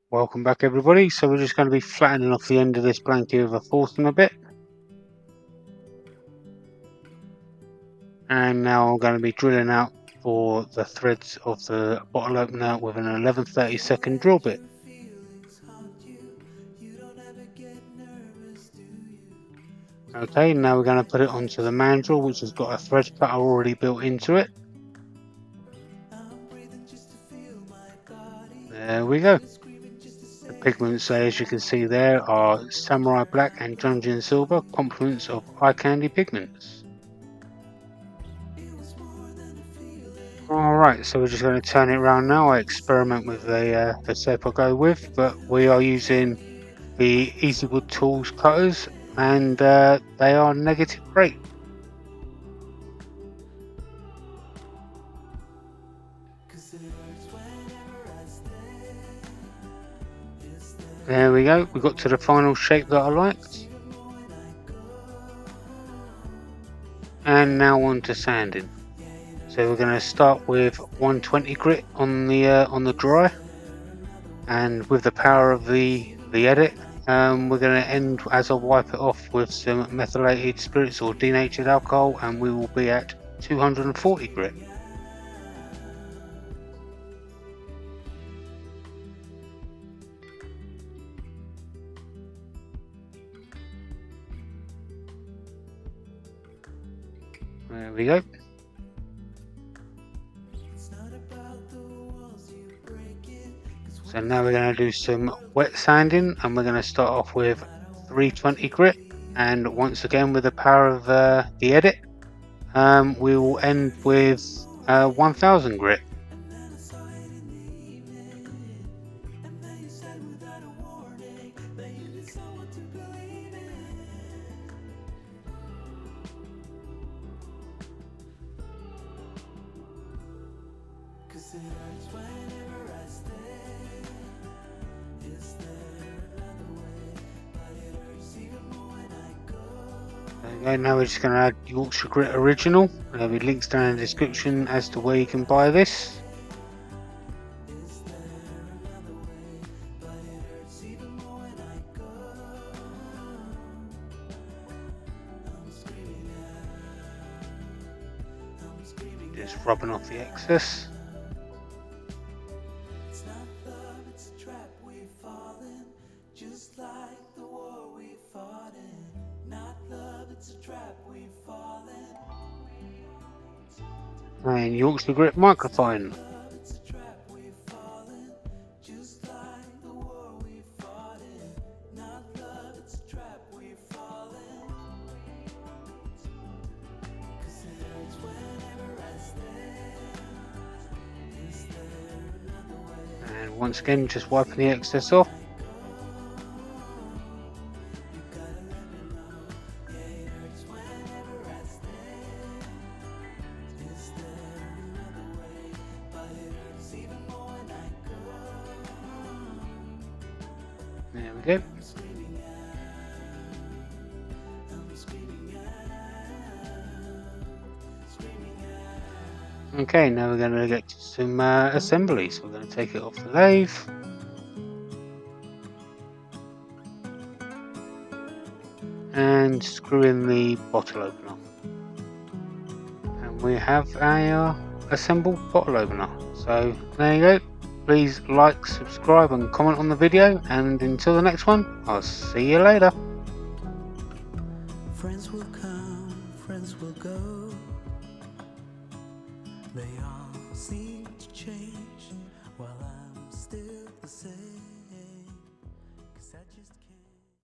Welcome back everybody. So we're just going to be flattening off the end of this blanket with a forceps a bit. And now I'm going to be drilling out for the threads of the bottle opener with an 11/32 drill bit. Okay, now we're going to put it onto the mandrel, which has got a thread cutter already built into it. There we go. The pigments, as you can see there, are Samurai Black and Dungeon Silver, complements of Eye Candy pigments. Alright, so we're just going to turn it around now. I experiment with the shape I go with, but we are using the EasyWood Tools cutters, and they are negative rake. There we go, we got to the final shape that I liked. And now on to sanding. So we're going to start with 120 grit on the dry, and with the power of the edit, we're going to end as I wipe it off with some methylated spirits or denatured alcohol, and we will be at 240 grit. There we go. So now we're going to do some wet sanding, and we're going to start off with 320 grit, and once again with the power of the edit, we will end with 1000 grit. Okay, now we're just going to add Yorkshire Grit Original. There'll be links down in the description as to where you can buy this. Just rubbing off the excess. And Yorkshire Grit Microfine. And once again, just wiping the excess off. There we go. Okay, now we're going to get to some assembly. So we're going to take it off the lathe. And screw in the bottle opener. And we have a assembled bottle opener. So there you go. Please like, subscribe and comment on the video, and until the next one, I'll see you later. Friends will come, friends will go. They all seem to change while I'm still the same. 'Cause I just